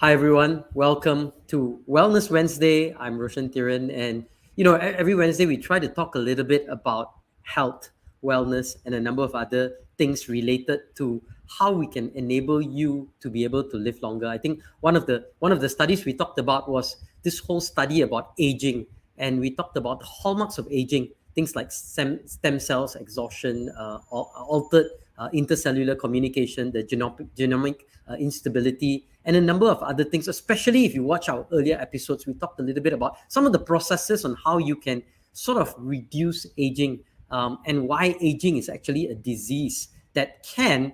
Hi everyone, welcome to Wellness Wednesday. I'm Roshan Thiran, and every Wednesday we try to talk a little bit about health, wellness, and a number of other things related to how we can enable you to be able to live longer. I think one of the studies we talked about was this whole study about aging, and we talked about the hallmarks of aging, things like stem cells exhaustion, altered intercellular communication, the genomic instability, and a number of other things. Especially if you watch our earlier episodes, we talked a little bit about some of the processes on how you can sort of reduce aging, and why aging is actually a disease that can,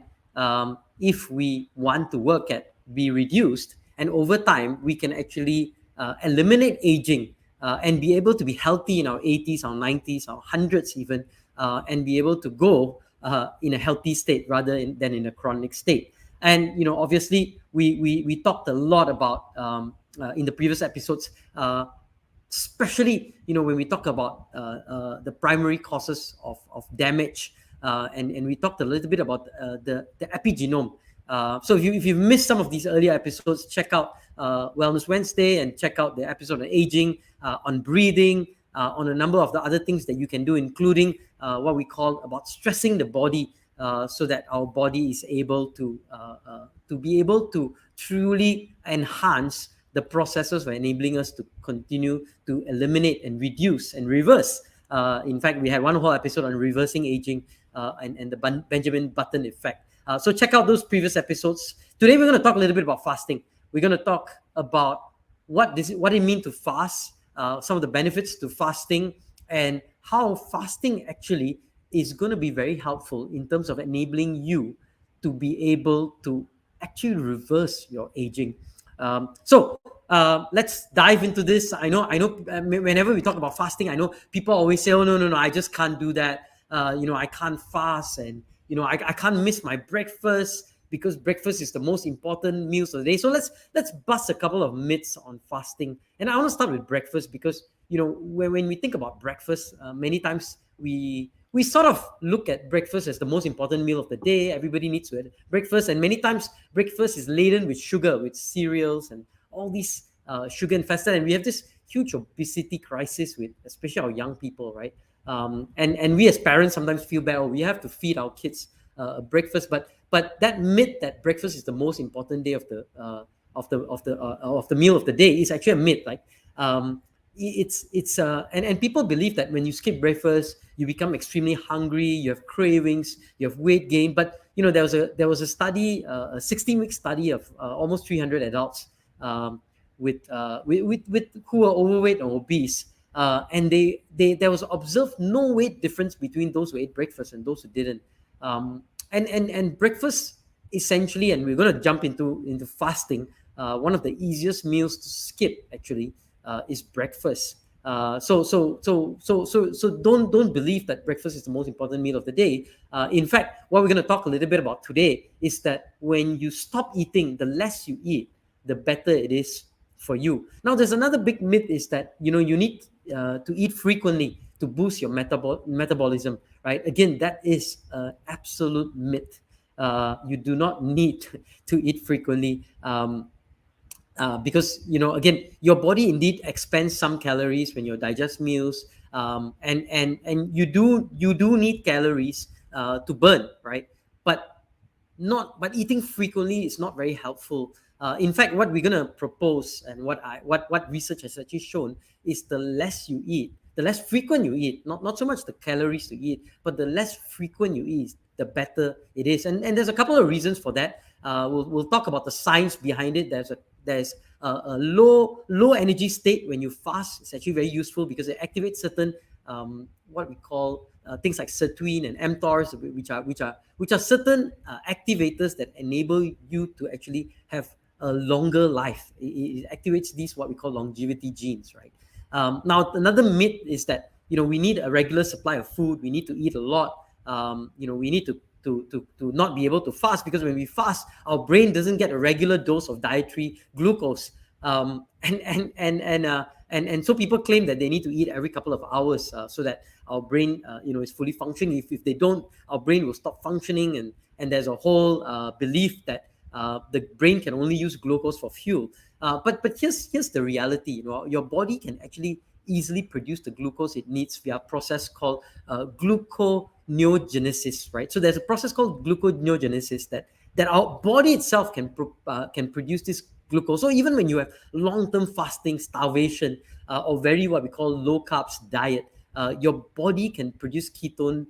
if we want to work at, be reduced. And over time, we can actually eliminate aging and be able to be healthy in our 80s, our 90s, our hundreds even, and be able to go in a healthy state than in a chronic state. And obviously, we talked a lot about in the previous episodes, especially when we talk about the primary causes of damage, and we talked a little bit about the epigenome. So if you've missed some of these earlier episodes, check out Wellness Wednesday and check out the episode on aging, on breathing, on a number of the other things that you can do, including what we call about stressing the body, so that our body is able to be able to truly enhance the processes for enabling us to continue to eliminate and reduce and reverse. In fact, we had one whole episode on reversing aging, and the Benjamin Button effect. So check out those previous episodes. Today we're going to talk a little bit about fasting. We're going to talk about what it means to fast, some of the benefits to fasting, and how fasting actually is going to be very helpful in terms of enabling you to be able to actually reverse your aging. So let's dive into this. I know. Whenever we talk about fasting, I know people always say, "Oh no, I just can't do that. I can't fast, and I can't miss my breakfast because breakfast is the most important meals of the day." So let's bust a couple of myths on fasting. And I want to start with breakfast because when we think about breakfast, many times we sort of look at breakfast as the most important meal of the day. Everybody needs to have breakfast, and many times breakfast is laden with sugar, with cereals and all these sugar infested, and we have this huge obesity crisis with especially our young people, right? And we as parents sometimes feel bad. Oh, we have to feed our kids breakfast, but that myth that breakfast is the most important day of the meal of the day is actually a myth. Like, and people believe that when you skip breakfast, you become extremely hungry, you have cravings, you have weight gain. But there was a study, a 16-week study of almost 300 adults, with who were overweight or obese, and there was observed no weight difference between those who ate breakfast and those who didn't. And breakfast essentially, and we're going to jump into fasting. One of the easiest meals to skip actually is breakfast. So don't believe that breakfast is the most important meal of the day. In fact, what we're going to talk a little bit about today is that when you stop eating, the less you eat, the better it is for you. Now, there's another big myth is that you need to eat frequently to boost your metabolism, right? Again, that is an absolute myth. You do not need to eat frequently. Because again, your body indeed expends some calories when you digest meals, and you do need calories to burn, right? But eating frequently is not very helpful. In fact, what we're gonna propose and what research has actually shown is the less you eat, the less frequent you eat, not so much the calories to eat, but the less frequent you eat, the better it is. And there's a couple of reasons for that. We'll talk about the science behind it. There's a low energy state when you fast. It's actually very useful because it activates certain what we call things like sirtuin and mTORs, which are certain activators that enable you to actually have a longer life. It activates these what we call longevity genes, right? Now, another myth is that we need a regular supply of food. We need to eat a lot. We need to not be able to fast, because when we fast, our brain doesn't get a regular dose of dietary glucose. And so people claim that they need to eat every couple of hours, so that our brain is fully functioning. If they don't, our brain will stop functioning, and there's a whole belief that The brain can only use glucose for fuel. But here's the reality. Your body can actually easily produce the glucose it needs via a process called gluconeogenesis, right? So there's a process called gluconeogenesis that our body itself can produce this glucose. So even when you have long-term fasting, starvation, or very what we call low carbs diet, your body can produce ketone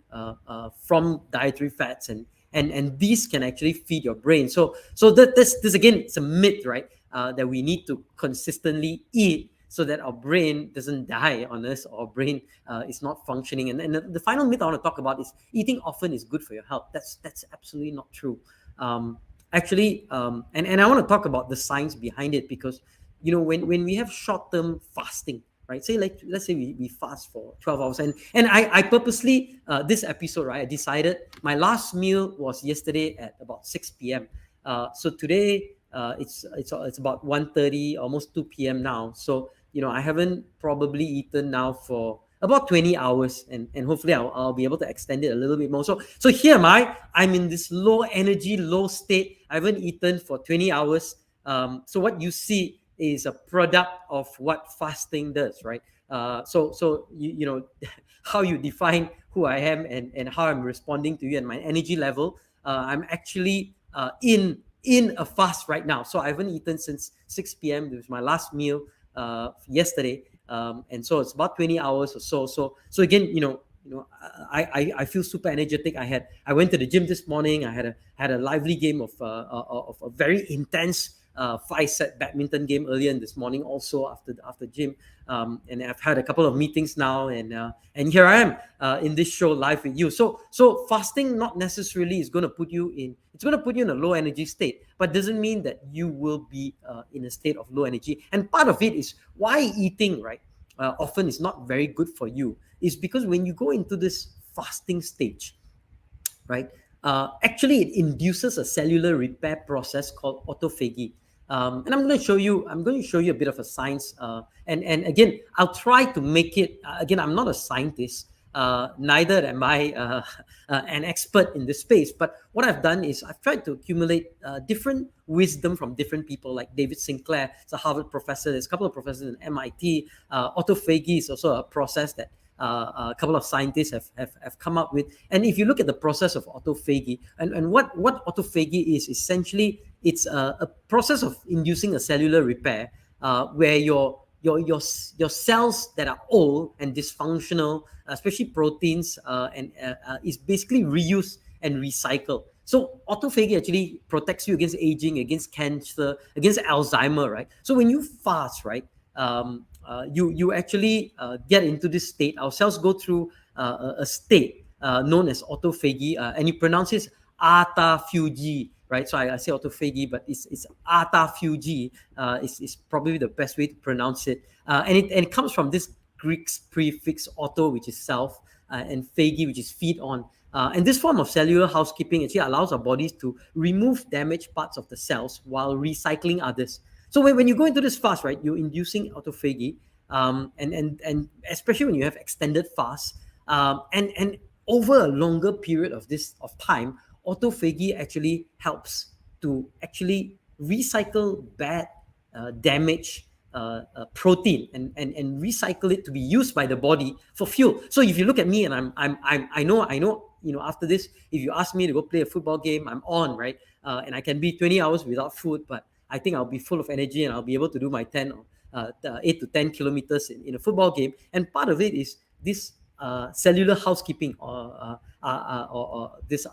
from dietary fats, and these can actually feed your brain. So this again, it's a myth, right? That we need to consistently eat so that our brain doesn't die on us, or our brain is not functioning. And the final myth I want to talk about is eating often is good for your health. That's absolutely not true. Um, and I want to talk about the science behind it, because when we have short-term fasting, right? Say, like, let's say we fast for 12 hours, and I purposely, this episode, right, I decided my last meal was yesterday at about 6 p.m. So today, it's about 1:30, almost 2 p.m. now. So I haven't probably eaten now for about 20 hours, and hopefully I'll be able to extend it a little bit more. So here I'm in this low energy, low state. I haven't eaten for 20 hours. So what you see is a product of what fasting does, right? So how you define who I am, and how I'm responding to you and my energy level. I'm actually in a fast right now. So I haven't eaten since 6 p.m. It was my last meal yesterday, and so it's about 20 hours or so. So again, I feel super energetic. I went to the gym this morning. I had a lively game of a very intense 5-set badminton game earlier in this morning, also after gym. And I've had a couple of meetings now, and here I am in this show live with you. So fasting not necessarily is going to put you in. It's going to put you in a low energy state, but doesn't mean that you will be in a state of low energy. And part of it is why eating, right, often is not very good for you, is because when you go into this fasting stage, right, actually it induces a cellular repair process called autophagy. And I'm going to show you a bit of a science, and again, I'll try to make it, again, I'm not a scientist, neither am I an expert in this space, but what I've done is I've tried to accumulate different wisdom from different people, like David Sinclair. It's a Harvard professor. There's a couple of professors at MIT. Autophagy is also a process that a couple of scientists have come up with. And if you look at the process of autophagy, and what autophagy is, essentially it's a process of inducing a cellular repair, where your cells that are old and dysfunctional, especially proteins, is basically reused and recycled. So autophagy actually protects you against aging, against cancer, against Alzheimer, right? So when you fast, right, you actually get into this state. Our cells go through a state known as autophagy, and you pronounce it autophagy, right? So I say autophagy, but it's autophagy. Is probably the best way to pronounce it, and it comes from this Greek prefix auto, which is self, and phagy, which is feed on. And this form of cellular housekeeping actually allows our bodies to remove damaged parts of the cells while recycling others. So when you go into this fast, right, you're inducing autophagy, and especially when you have extended fast, and over a longer period of time, autophagy actually helps to actually recycle bad, damaged protein, and recycle it to be used by the body for fuel. So if you look at me, and I know, after this, if you ask me to go play a football game, I'm on, right, and I can be 20 hours without food, but I think I'll be full of energy, and I'll be able to do my 8 to 10 kilometers in a football game. And part of it is this cellular housekeeping, or this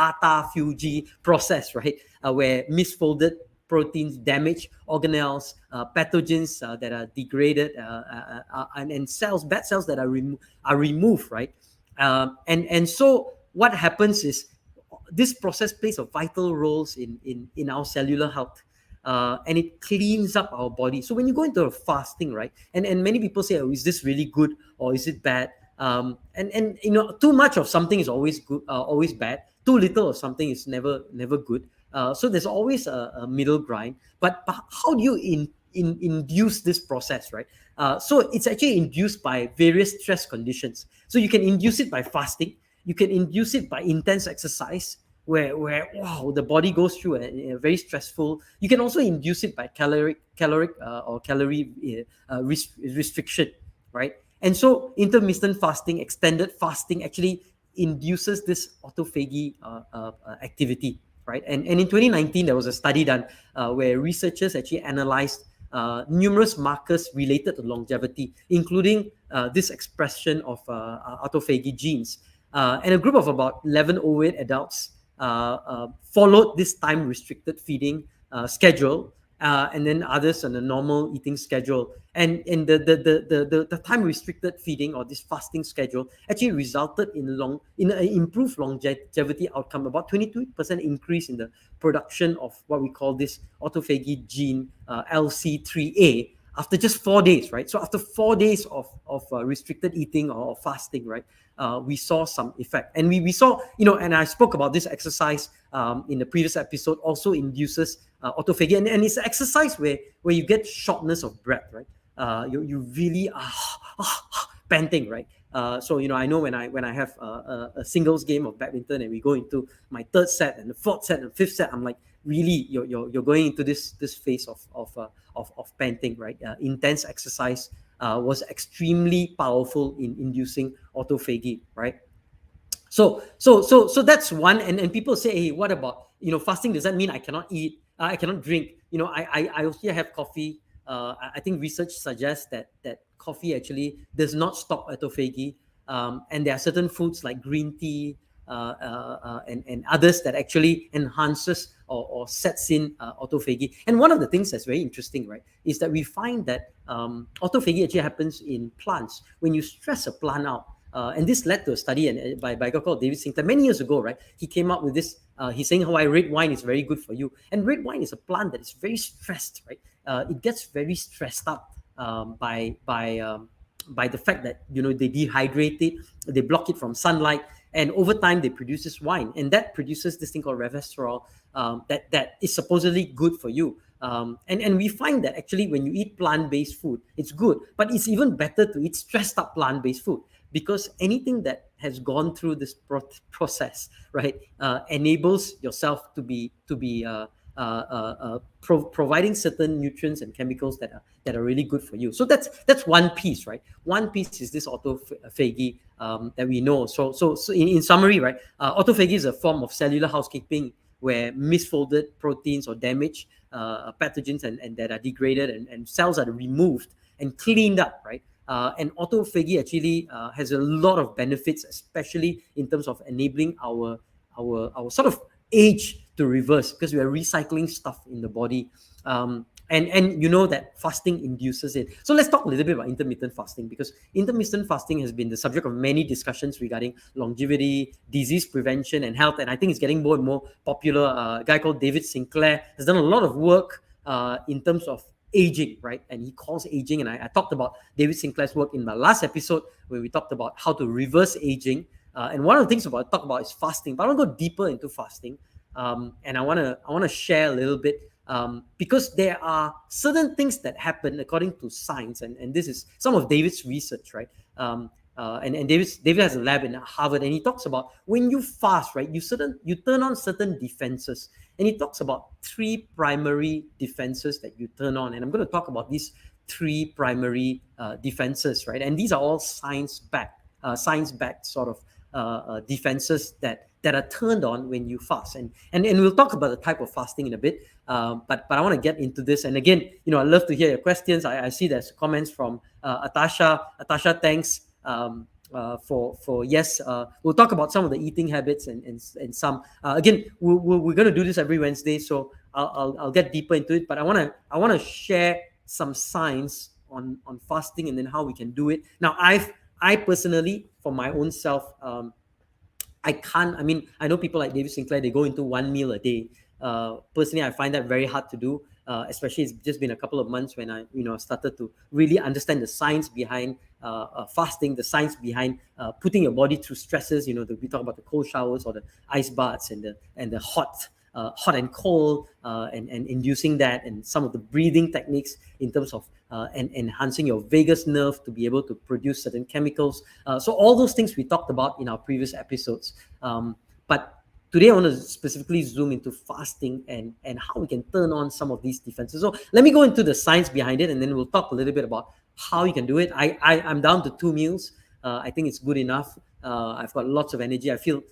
autophagy process, right, where misfolded proteins damage organelles, pathogens that are degraded, and cells, bad cells that are removed, right? And so what happens is this process plays a vital role in our cellular health, and it cleans up our body. So when you go into a fasting, right, and many people say, oh, is this really good or is it bad? And too much of something is always good, always bad. Too little of something is never good. So there's always a middle ground. But how do you induce this process, right? So it's actually induced by various stress conditions. So you can induce it by fasting. You can induce it by intense exercise, where wow, the body goes through a very stressful. You can also induce it by caloric or calorie restriction, right? And so intermittent fasting, extended fasting actually induces this autophagy activity, right? And in 2019, there was a study done where researchers actually analyzed numerous markers related to longevity, including this expression of autophagy genes. And a group of about 11 overweight adults followed this time-restricted feeding schedule, and then others on a normal eating schedule. And the time restricted feeding or this fasting schedule actually resulted in an improved longevity outcome, about 22% increase in the production of what we call this autophagy gene LC3A after just 4 days, right? So after 4 days of restricted eating or fasting, right, we saw some effect. And we saw, and I spoke about this exercise in the previous episode, also induces autophagy. And it's an exercise where you get shortness of breath, right? You really are panting, right? So I know when I have a singles game of badminton and we go into my third set and the fourth set and fifth set, I'm like, really, you're going into this phase of panting, right? Intense exercise was extremely powerful in inducing autophagy, right? So that's one. And people say, hey, what about fasting? Does that mean I cannot eat? I cannot drink? I also have coffee. I think research suggests that coffee actually does not stop autophagy. And there are certain foods like green tea and others that actually enhances or sets in autophagy. And one of the things that's very interesting, right, is that we find that autophagy actually happens in plants. When you stress a plant out, and this led to a study by a guy called David Sinclair many years ago, right? He came up with this. He's saying why red wine is very good for you. And red wine is a plant that is very stressed, right? It gets very stressed up by the fact that they dehydrate it, they block it from sunlight, and over time they produce this wine, and that produces this thing called resveratrol that is supposedly good for you. And we find that actually when you eat plant-based food, it's good, but it's even better to eat stressed up plant-based food, because anything that has gone through this process, right, enables yourself to be providing certain nutrients and chemicals that are really good for you. So that's one piece, right? One piece is this autophagy that we know. So in summary, right, autophagy is a form of cellular housekeeping where misfolded proteins or damaged pathogens and that are degraded and cells are removed and cleaned up, right? And autophagy actually has a lot of benefits, especially in terms of enabling our sort of age to reverse, because we are recycling stuff in the body. And you know that fasting induces it. So let's talk a little bit about intermittent fasting, because intermittent fasting has been the subject of many discussions regarding longevity, disease prevention, and health. And I think it's getting more and more popular. A guy called David Sinclair has done a lot of work in terms of aging, right? And he calls aging, and I talked about David Sinclair's work in my last episode where we talked about how to reverse aging. And one of the things I talk about is fasting, but I want to go deeper into fasting. And I want to share a little bit because there are certain things that happen according to science, and this is some of David's research, right? And David has a lab in Harvard, and he talks about when you fast, right, you turn on certain defenses, and he talks about 3 primary defenses that you turn on, and I'm going to talk about these 3 primary defenses, right? And these are all science-backed sort of defenses that are turned on when you fast, and we'll talk about the type of fasting in a bit. But I want to get into this, and again, I love to hear your questions. I see there's comments from Atasha. Atasha, thanks for yes. We'll talk about some of the eating habits and some. Again, we're going to do this every Wednesday, so I'll get deeper into it. But I want to share some science on fasting and then how we can do it. Now, I personally, for my own self, I know people like David Sinclair, they go into 1 meal a day. Personally, I find that very hard to do, especially it's just been a couple of months when I started to really understand the science behind fasting, the science behind putting your body through stresses. We talk about the cold showers or the ice baths and the hot and cold and inducing that, and some of the breathing techniques in terms of and enhancing your vagus nerve to be able to produce certain chemicals. So all those things we talked about in our previous episodes. But today I want to specifically zoom into fasting and how we can turn on some of these defenses. So let me go into the science behind it, and then we'll talk a little bit about how you can do it. I'm down to 2 meals. I think it's good enough. I've got lots of energy. I feel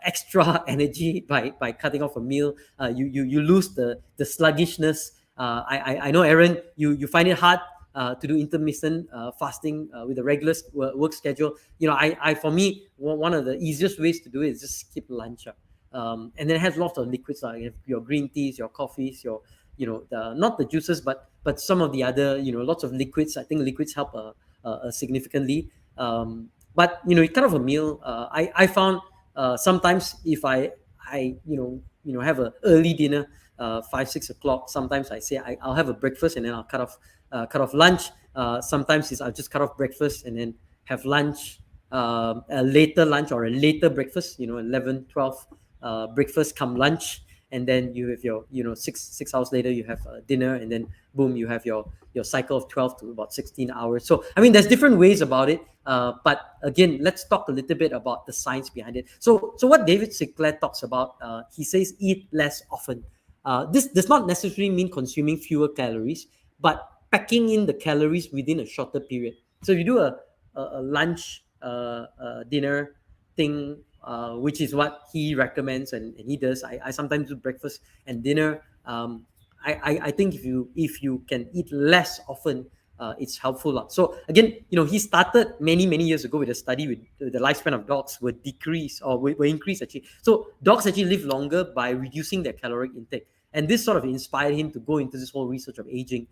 extra energy by cutting off a meal. You lose the sluggishness. I know, Aaron, you find it hard to do intermittent fasting with a regular work schedule. I for me, one of the easiest ways to do it is just skip lunch. And then it has lots of liquids. You have your green teas, your coffees, your not the juices, but some of the other lots of liquids. I think liquids help significantly. But you cut off a meal. I found sometimes if I have a early dinner, 5-6 o'clock. Sometimes I say I'll have a breakfast and then I'll cut off lunch. Sometimes I'll just cut off breakfast and then have lunch, a later lunch or a later breakfast. 11, 12 breakfast come lunch, and then you have your 6 hours later you have dinner, and then boom, you have your cycle of 12 to about 16 hours. So I mean, there's different ways about it, but again, let's talk a little bit about the science behind it. So what David Sinclair talks about, he says eat less often. This does not necessarily mean consuming fewer calories, but packing in the calories within a shorter period. So if you do a lunch dinner thing, which is what he recommends and he does. I sometimes do breakfast and dinner. I think if you can eat less often, it's helpful. So again, he started many years ago with a study with the lifespan of dogs were decreased or were increased actually. So dogs actually live longer by reducing their caloric intake, and this sort of inspired him to go into this whole research of aging.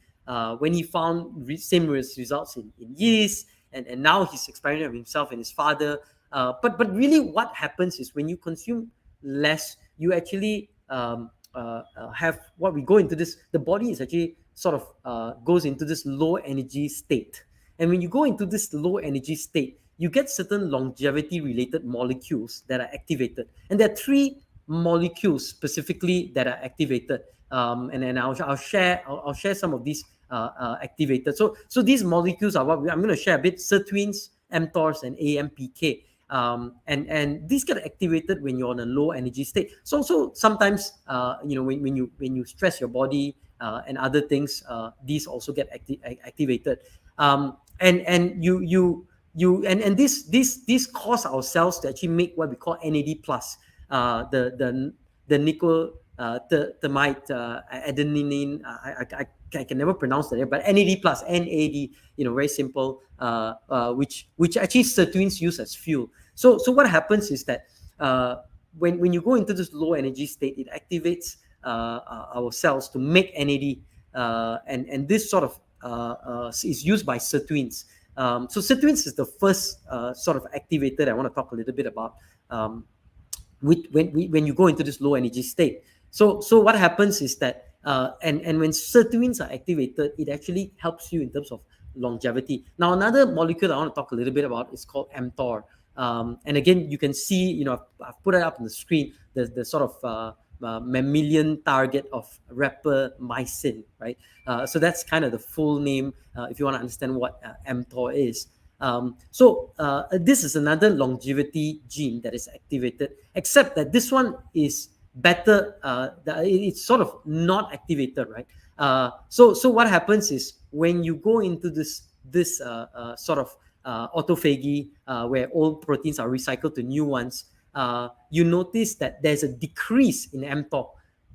When he found same results in yeast, and now he's experimenting with himself and his father. But really, what happens is when you consume less, you actually have what we go into this. The body is actually sort of goes into this low energy state, and when you go into this low energy state, you get certain longevity related molecules that are activated, and there are three molecules specifically that are activated. And then I'll share some of these activated. So these molecules are what I'm going to share a bit: sirtuins, mTORs, and AMPK. And these get activated when you're on a low energy state. So sometimes when you stress your body and other things, these also get activated. And these cause our cells to actually make what we call NAD plus, the nickel thermite adenine. I can never pronounce that, but NAD plus, NAD, very simple, which actually sirtuins use as fuel. So what happens is that when you go into this low energy state, it activates our cells to make NAD, and this sort of is used by sirtuins. So sirtuins is the first sort of activator I want to talk a little bit about. When you go into this low energy state. So what happens is that and when sirtuins are activated, it actually helps you in terms of longevity. Now, another molecule I want to talk a little bit about is called mTOR. And again, you can see, I've put it up on the screen, the sort of mammalian target of rapamycin, right? So that's kind of the full name if you want to understand what mTOR is. So this is another longevity gene that is activated, except that this one is better. It's sort of not activated, right? So what happens is when you go into this sort of autophagy, where old proteins are recycled to new ones, you notice that there's a decrease in mTOR,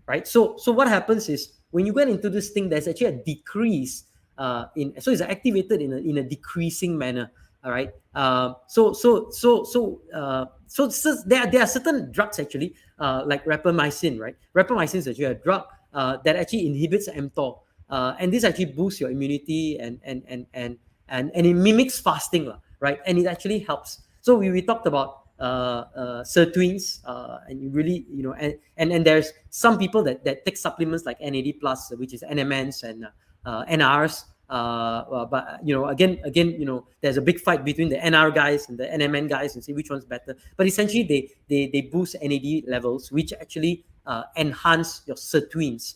right? So what happens is when you get into this thing, there's actually a decrease so it's activated in a decreasing manner. All right. So there are certain drugs actually, like rapamycin, right? Rapamycin is actually a drug that actually inhibits mTOR, and this actually boosts your immunity and it mimics fasting, right? And it actually helps. So we talked about sirtuins, and you really, and there's some people that take supplements like NAD plus, which is NMNs and NRs. But again, there's a big fight between the NR guys and the NMN guys and see which one's better. But essentially, they boost NAD levels, which actually enhance your sirtuins,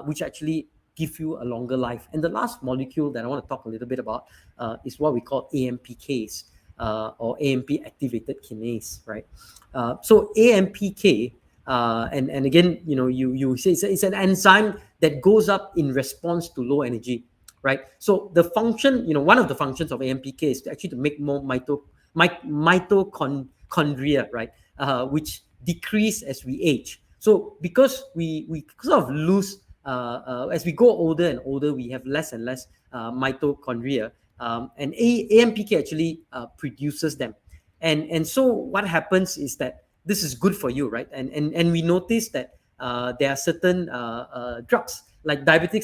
which actually give you a longer life. And the last molecule that I want to talk a little bit about is what we call AMPKs, or AMP activated kinase, right? So AMPK And again, you say it's an enzyme that goes up in response to low energy, right? So the function, one of the functions of AMPK is actually to make more mitochondria, right? Which decrease as we age. So because we sort of lose as we go older and older, we have less and less mitochondria, and AMPK actually produces them. And so what happens is that this is good for you, right? And we notice that there are certain drugs like type 2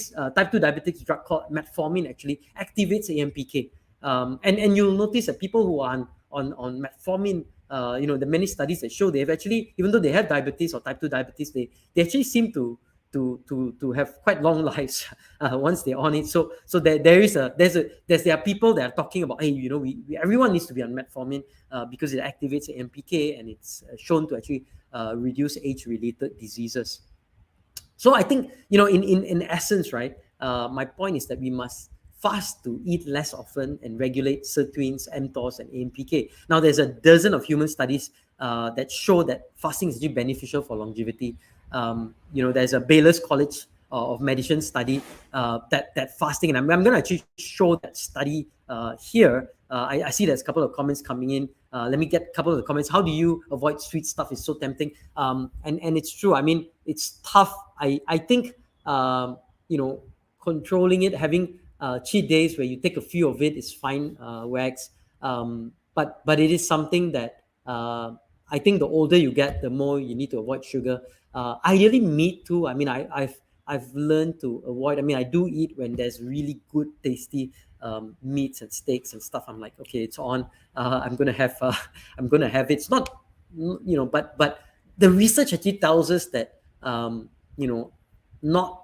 diabetics drug called metformin actually activates AMPK. And you'll notice that people who are on metformin, the many studies that show they have actually, even though they have diabetes or type 2 diabetes, they actually seem to have quite long lives once they're on it. So there are people that are talking about, hey, everyone needs to be on metformin because it activates AMPK and it's shown to actually reduce age-related diseases. So I think, in essence, right, my point is that we must fast to eat less often and regulate sirtuins, mTORs, and AMPK. Now, there's a dozen of human studies that show that fasting is actually beneficial for longevity. There's a Baylor's College of Medicine study that fasting, and I'm going to actually show that study here. I see there's a couple of comments coming in. Let me get a couple of the comments. How do you avoid sweet stuff? It's so tempting. And it's true. I mean, it's tough. I think, controlling it, having cheat days where you take a few of it is fine, Wax. But it is something that I think the older you get, the more you need to avoid sugar. Ideally, meat too. I mean, I've learned to avoid. I mean, I do eat when there's really good, tasty meats and steaks and stuff. I'm like, okay, it's on. I'm gonna have it. It's not, but the research actually tells us that not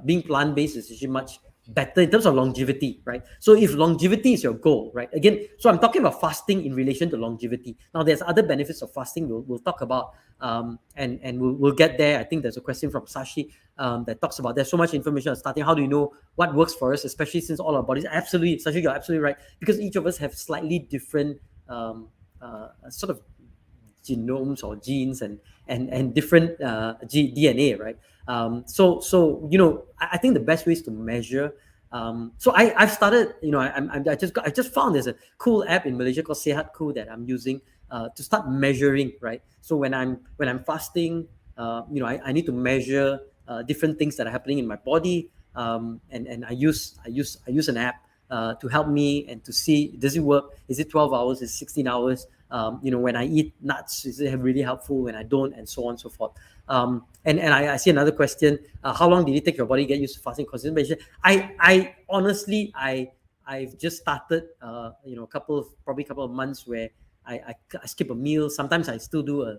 being plant based is actually much better in terms of longevity, right? So if longevity is your goal, right? Again, so I'm talking about fasting in relation to longevity. Now, there's other benefits of fasting we'll talk about, and we'll get there. I think there's a question from Sashi that talks about there's so much information on starting. How do you know what works for us, especially since all our bodies? Absolutely, Sashi, you're absolutely right, because each of us have slightly different sort of genomes or genes and different DNA, right? So I think the best way is to measure. So I've started, I just found there's a cool app in Malaysia called Sehatku that I'm using to start measuring, right? So when I'm fasting, I need to measure different things that are happening in my body, and I use an app to help me and to see, does it work? Is it 12 hours? Is it 16 hours? When I eat nuts, is it really helpful? When I don't, and so on and so forth. And I see another question. How long did it take your body to get used to fasting consumption? I honestly, I've just started, probably a couple of months where I skip a meal. Sometimes I still do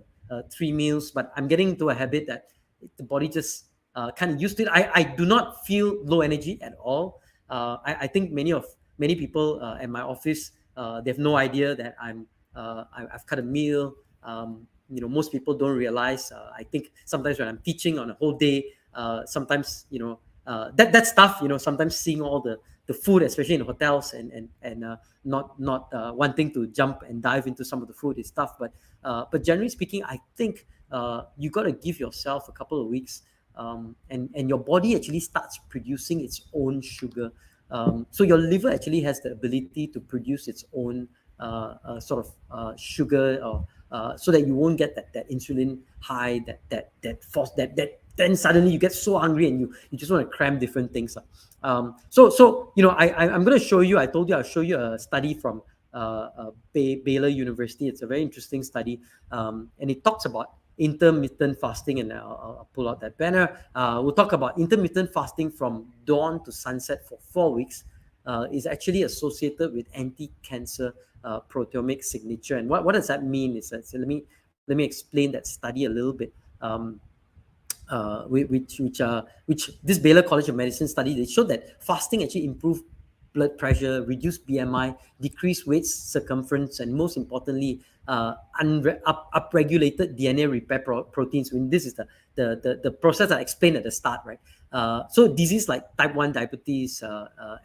3 meals, but I'm getting into a habit that the body just kind of used to it. I do not feel low energy at all. I think many people at my office, they have no idea that I've cut a meal. Most people don't realize. I think sometimes when I'm teaching on a whole day, sometimes that stuff. Sometimes seeing all the food, especially in hotels, and not wanting to jump and dive into some of the food is tough. But generally speaking, I think you got to give yourself a couple of weeks, and your body actually starts producing its own sugar. So your liver actually has the ability to produce its own sort of sugar, or so that you won't get that insulin high, that then suddenly you get so hungry and you just want to cram different things. So I'm going to show you. I told you I'll show you a study from Baylor University. It's a very interesting study, and it talks about intermittent fasting, and I'll pull out that banner. We'll talk about intermittent fasting from dawn to sunset for 4 weeks. Is actually associated with anti-cancer proteomic signature. And what does that mean? Is that, so let me explain that study a little bit. Which this Baylor College of Medicine study, they showed that fasting actually improved blood pressure, reduced BMI, decreased waist circumference, and most importantly, upregulated DNA repair proteins. When this is the process I explained at the start, right? So disease like type 1 diabetes,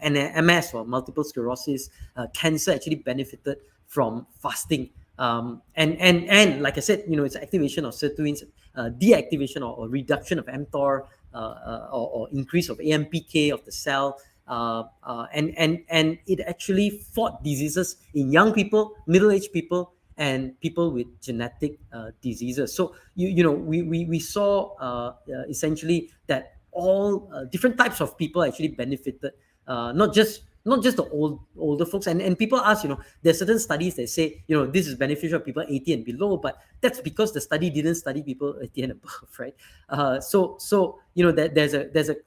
MS or multiple sclerosis, cancer actually benefited from fasting. And like I said, it's activation of sirtuins, deactivation or reduction of mTOR, or increase of AMPK of the cell, and it actually fought diseases in young people, middle-aged people, and people with genetic diseases. So we saw essentially that all different types of people actually benefited, not just the older folks. And people ask, there's certain studies that say, this is beneficial for people 80 and below, but that's because the study didn't study people 80 and above, right?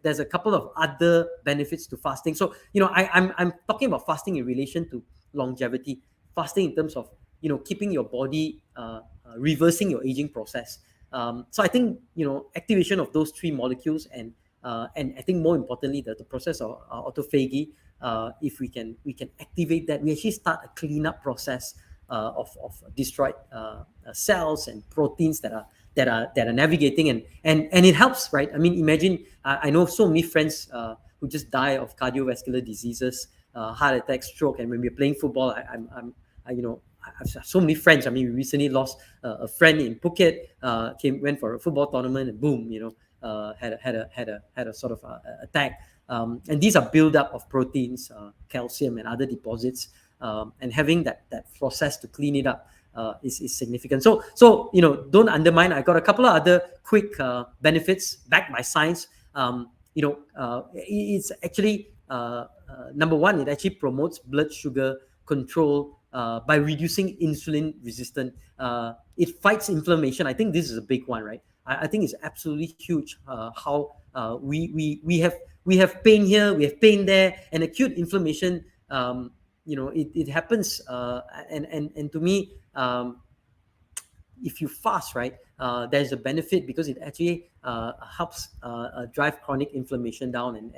There's a couple of other benefits to fasting. So I'm talking about fasting in relation to longevity, fasting in terms of keeping your body, reversing your aging process. So I think activation of those three molecules, and I think more importantly the process of autophagy. If we can activate that, we actually start a cleanup process of destroyed cells and proteins that are navigating, and it helps, right? I mean, imagine, I know so many friends who just die of cardiovascular diseases, heart attack, stroke, and when we're playing football, I've so many friends. I mean, we recently lost a friend in Phuket. Went for a football tournament, and boom, had a sort of attack. And these are buildup of proteins, calcium, and other deposits. And having that process to clean it up is significant. So don't undermine. I got a couple of other quick benefits backed by science. It's actually number one. It actually promotes blood sugar control by reducing insulin resistance. It fights inflammation. I think this is a big one, right? I think it's absolutely huge how we have pain here, we have pain there, and acute inflammation. It happens, and to me, if you fast, right, there's a benefit because it actually helps drive chronic inflammation down,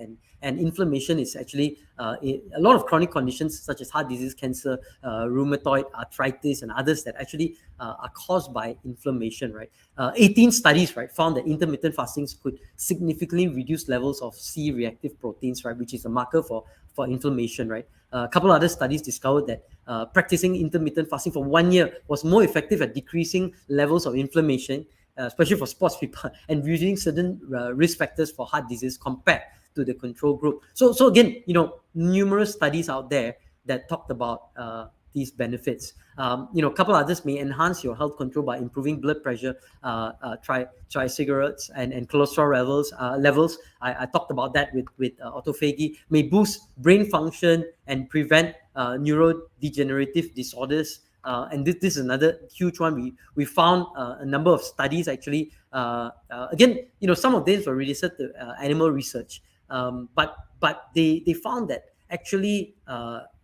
and inflammation is actually a lot of chronic conditions such as heart disease, cancer, rheumatoid arthritis, and others that actually are caused by inflammation, right? 18 studies, right, found that intermittent fastings could significantly reduce levels of C-reactive proteins, right, which is a marker for inflammation, right? A couple other studies discovered that practicing intermittent fasting for 1 year was more effective at decreasing levels of inflammation, especially for sports people, and reducing certain risk factors for heart disease compared to the control group. So again, numerous studies out there that talked about these benefits. A couple others may enhance your health control by improving blood pressure, triglycerides, and cholesterol levels. I talked about that with autophagy. May boost brain function and prevent neurodegenerative disorders. And this is another huge one. We found a number of studies actually. Again, some of these were related to animal research, but they found that actually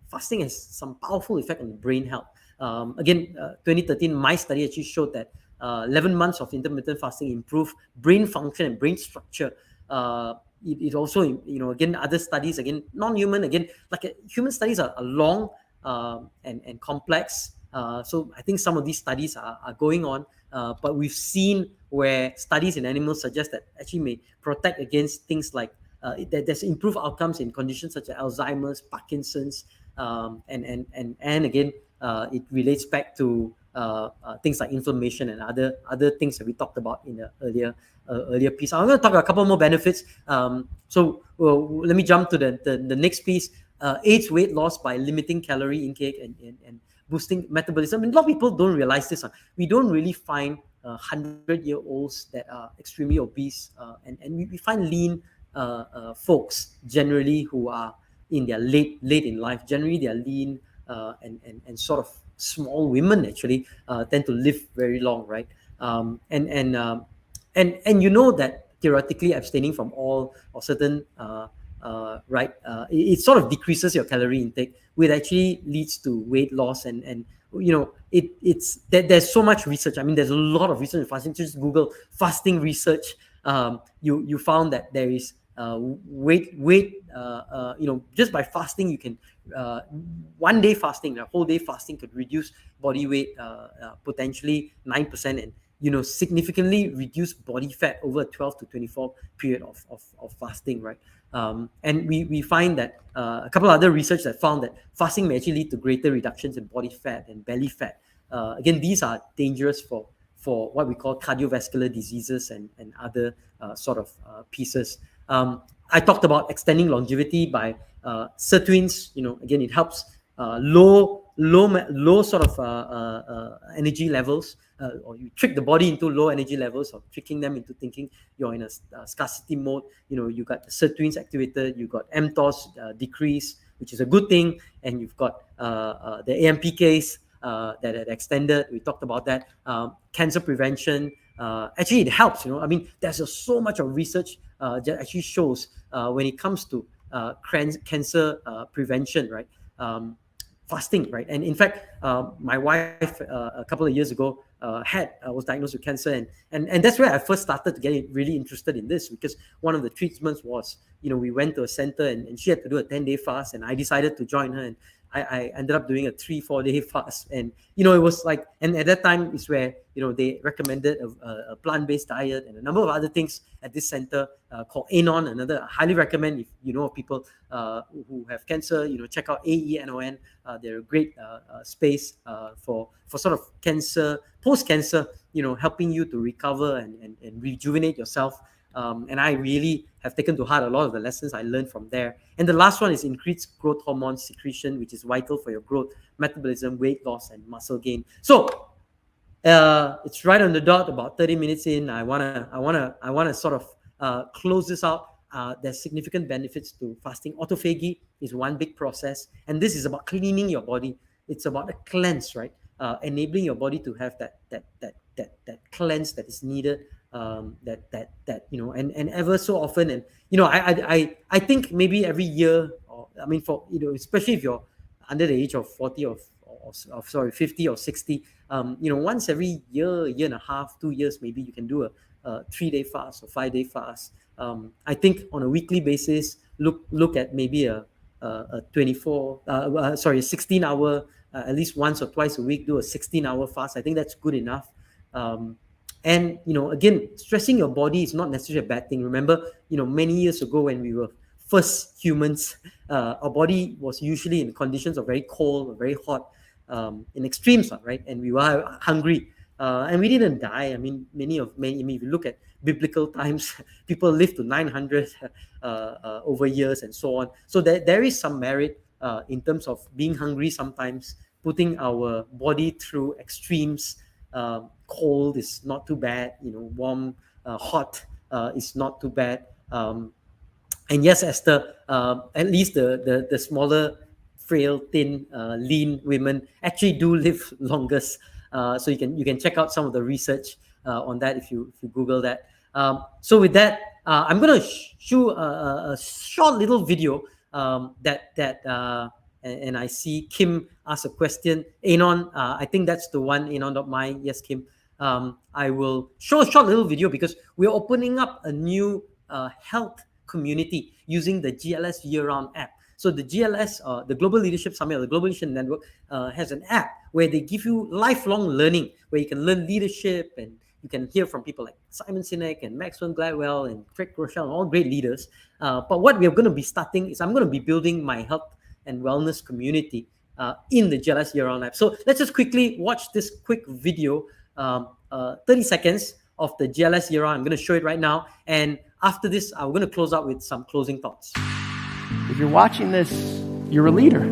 fasting has some powerful effect on brain health. Again, 2013, my study actually showed that 11 months of intermittent fasting improved brain function and brain structure. It also, again, other studies, again, non-human, again, like human studies are long and complex. So I think some of these studies are going on, but we've seen where studies in animals suggest that actually may protect against things like there's improved outcomes in conditions such as Alzheimer's, Parkinson's, and again, it relates back to things like inflammation and other things that we talked about in the earlier piece. I'm going to talk about a couple more benefits. Let me jump to the next piece. Aids weight loss by limiting calorie intake and boosting metabolism. And a lot of people don't realize this. We don't really find 100-year-olds that are extremely obese, and we find lean folks generally who are in their late in life. Generally, they are lean and sort of small women actually tend to live very long, right? And you know that theoretically abstaining from all or certain right, it sort of decreases your calorie intake, which actually leads to weight loss. And it's there's so much research. I mean, there's a lot of research in fasting. Just Google fasting research. You found that there is weight just by fasting you can 1 day fasting, a whole day fasting could reduce body weight potentially 9%, and significantly reduce body fat over a 12 to 24 period of fasting, right? And we find that a couple of other research that found that fasting may actually lead to greater reductions in body fat and belly fat. again, these are dangerous for what we call cardiovascular diseases and other sort of pieces. I talked about extending longevity by sirtuins. Again, it helps low sort of energy levels, or you trick the body into low energy levels, or tricking them into thinking you're in a scarcity mode. You got the sirtuins activated, you got mTOR decrease, which is a good thing, and you've got the AMPKs that are extended. We talked about that. Cancer prevention. Actually, it helps. I mean, there's so much of research that actually shows when it comes to cancer prevention, right? Fasting, right? And in fact, my wife a couple of years ago was diagnosed with cancer, and that's where I first started to get really interested in this, because one of the treatments was, we went to a center and she had to do a 10-day fast, and I decided to join her, and I ended up doing a 3-4 day fast. And it was like, and at that time is where they recommended a plant-based diet and a number of other things at this center called Anon. Another, I highly recommend, if you know of people who have cancer, check out AENON. They're a great space for sort of cancer, post-cancer, helping you to recover and rejuvenate yourself. And I really have taken to heart a lot of the lessons I learned from there. And the last one is increased growth hormone secretion, which is vital for your growth, metabolism, weight loss, and muscle gain. So it's right on the dot, about 30 minutes in. I wanna sort of close this out. There's significant benefits to fasting. Autophagy is one big process, and this is about cleaning your body. It's about a cleanse, right? Enabling your body to have that cleanse that is needed. And ever so often, and I think maybe every year, or I mean, for especially if you're under the age of 40 or 50 or 60, once every year and a half, 2 years, maybe you can do a 3-day fast or 5-day fast. I think on a weekly basis, look at maybe a 16-hour, at least once or twice a week, do a 16-hour fast. I think that's good enough. And again, stressing your body is not necessarily a bad thing. Remember, many years ago when we were first humans, our body was usually in conditions of very cold or very hot, in extremes, right? And we were hungry, and we didn't die. I mean, if you look at biblical times, people lived to 900 over years and so on. So there is some merit in terms of being hungry sometimes, putting our body through extremes. Cold is not too bad, warm, hot is not too bad. And yes, Esther, at least the smaller, frail, thin, lean women actually do live longest. So you can check out some of the research on that if you Google that. So with that, I'm going to show a short little video and I see Kim ask a question. Anon, I think that's the one, Anon.my. Yes, Kim. I will show a short little video because we're opening up a new health community using the GLS Year-Round app. So the GLS, the Global Leadership Summit, or the Global Leadership Network, has an app where they give you lifelong learning, where you can learn leadership, and you can hear from people like Simon Sinek and Maxwell Gladwell and Craig Rochelle, all great leaders. But what we're going to be starting is I'm going to be building my health and wellness community in the GLS Year-Round app. So let's just quickly watch this quick video, 30 seconds of the GLS Year-Round. I'm going to show it right now. And after this, I'm going to close out with some closing thoughts. If you're watching this, you're a leader.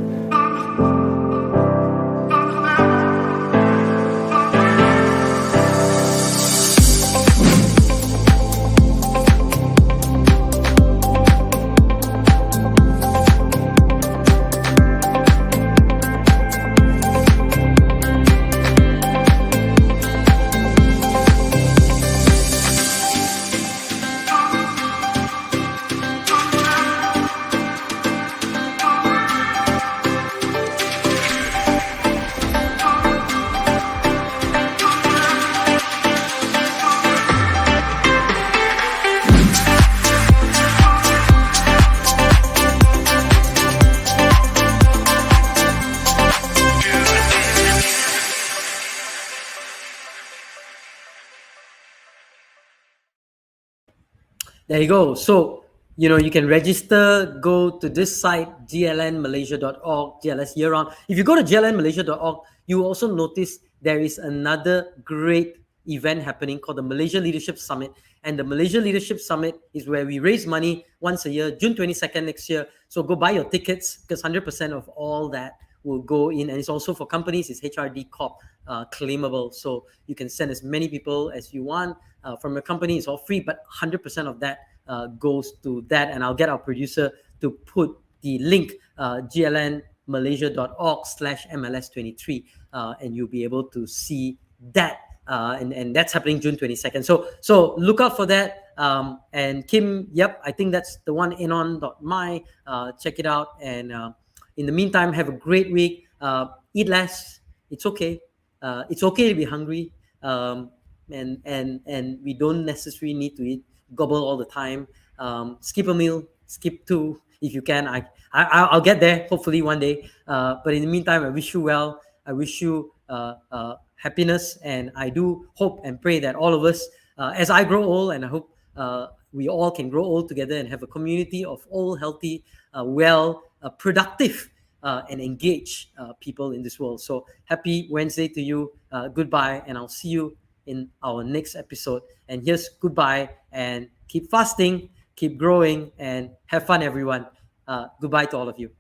There you go. So, you can register, go to this site, glnmalaysia.org, GLS Year-Round. If you go to glnmalaysia.org, you will also notice there is another great event happening called the Malaysia Leadership Summit. And the Malaysia Leadership Summit is where we raise money once a year, June 22nd next year. So go buy your tickets, because 100% of all that will go in. And it's also for companies, it's HRD Corp claimable. So you can send as many people as you want from your company. It's all free, but 100% of that goes to that. And I'll get our producer to put the link, glnmalaysia.org/MLS23, and you'll be able to see that. And that's happening June 22nd. So look out for that. And Kim, yep, I think that's the one, inon.my. Check it out. And in the meantime, have a great week. Eat less. It's okay. It's okay to be hungry. And we don't necessarily need to eat gobble all the time. Skip a meal, skip two if you can. I'll get there hopefully one day. But in the meantime, I wish you well. I wish you happiness, and I do hope and pray that all of us, as I grow old, and I hope we all can grow old together and have a community of all healthy, well, productive, and engaged people in this world. So happy Wednesday to you. Goodbye, and I'll see you in our next episode. And here's goodbye, and keep fasting, keep growing, and have fun, everyone. Goodbye to all of you.